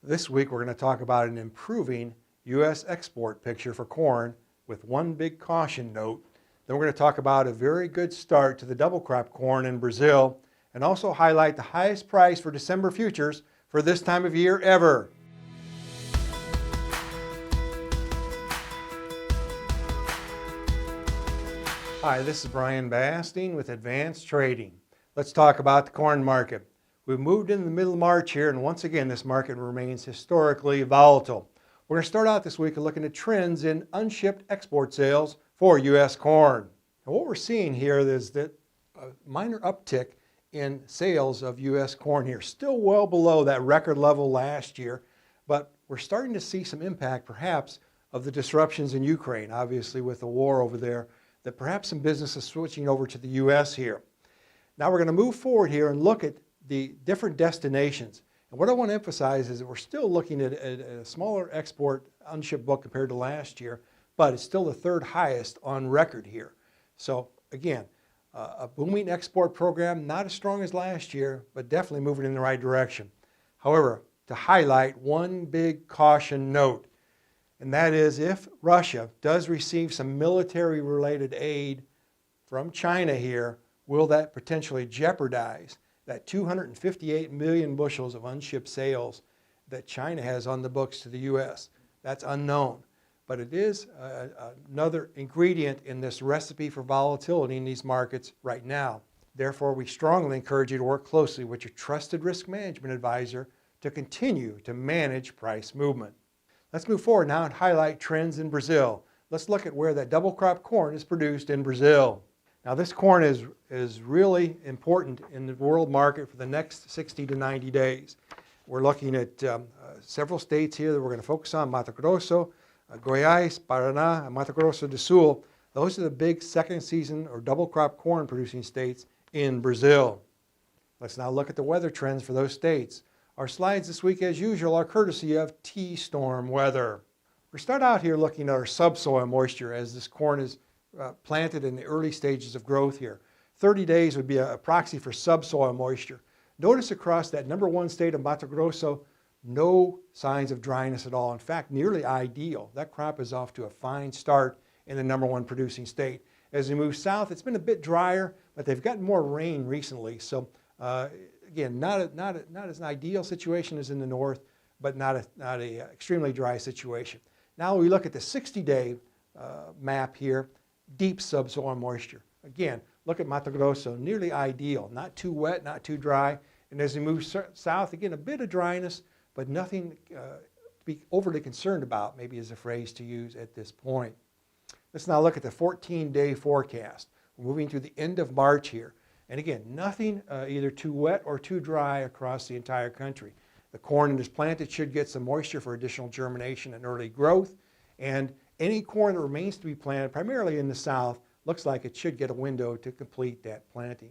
This week we're going to talk about an improving U.S. export picture for corn with one big caution note. Then we're going to talk about a very good start to the double crop corn in Brazil and also highlight the highest price for December futures for this time of year ever. Hi, this is Brian Basting with Advanced Trading. Let's talk about the corn market. We've moved into the middle of March here, and once again this market remains historically volatile. We're going to start out this week looking at trends in unshipped export sales for U.S. corn. And what we're seeing here is that a minor uptick in sales of U.S. corn here, still well below that record level last year, but we're starting to see some impact perhaps of the disruptions in Ukraine, obviously with the war over there, that perhaps some business is switching over to the U.S. here. Now we're going to move forward here and look at the different destinations. And what I want to emphasize is that we're still looking at a smaller export unshipped book compared to last year, but it's still the third highest on record here. So again, a booming export program, not as strong as last year, but definitely moving in the right direction. However, to highlight one big caution note, and that is if Russia does receive some military-related aid from China here, will that potentially jeopardize that 258 million bushels of unshipped sales that China has on the books to the U.S.? That's unknown, but it is another ingredient in this recipe for volatility in these markets right now. Therefore, we strongly encourage you to work closely with your trusted risk management advisor to continue to manage price movement. Let's move forward now and highlight trends in Brazil. Let's look at where that double crop corn is produced in Brazil. Now this corn is really important in the world market for the next 60 to 90 days. We're looking at several states here that we're going to focus on: Mato Grosso, Goiás, Paraná, and Mato Grosso do Sul. Those are the big second season or double crop corn producing states in Brazil. Let's now look at the weather trends for those states. Our slides this week, as usual, are courtesy of T-Storm Weather. We start out here looking at our subsoil moisture as this corn is planted in the early stages of growth here. 30 days would be a proxy for subsoil moisture. Notice across that number one state of Mato Grosso, no signs of dryness at all. In fact, nearly ideal. That crop is off to a fine start in the number one producing state. As we move south, it's been a bit drier, but they've gotten more rain recently. So again, not as an ideal situation as in the north, but not a extremely dry situation. Now we look at the 60-day map here. Deep subsoil moisture. Again, look at Mato Grosso, nearly ideal, not too wet, not too dry. And as we move south, again, a bit of dryness, but nothing to be overly concerned about, maybe is a phrase to use at this point. Let's now look at the 14-day forecast. We're moving to the end of March here. And again, nothing either too wet or too dry across the entire country. The corn that is planted should get some moisture for additional germination and early growth. And any corn that remains to be planted, primarily in the south, looks like it should get a window to complete that planting.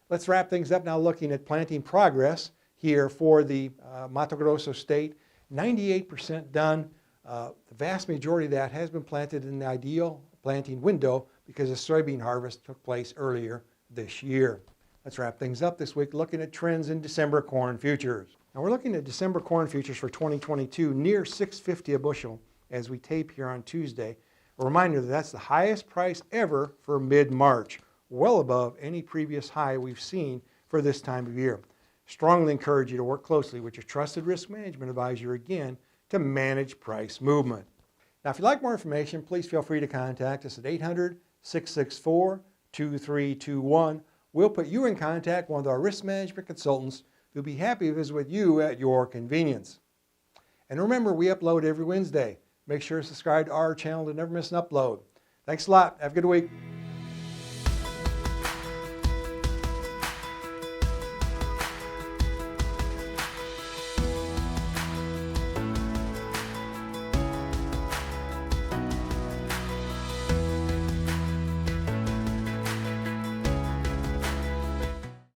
Let's wrap things up now looking at planting progress here for the Mato Grosso state. 98% done. The vast majority of that has been planted in the ideal planting window because the soybean harvest took place earlier this year. Let's wrap things up this week looking at trends in December corn futures. Now we're looking at December corn futures for 2022 near $6.50 a bushel as we tape here on Tuesday. A reminder that that's the highest price ever for mid-March, well above any previous high we've seen for this time of year. Strongly encourage you to work closely with your trusted risk management advisor again to manage price movement. Now if you'd like more information, please feel free to contact us at 800-664-2321. We'll put you in contact with one of our risk management consultants who'll be happy to visit with you at your convenience. And remember, we upload every Wednesday. Make sure to subscribe to our channel to never miss an upload. Thanks a lot. Have a good week.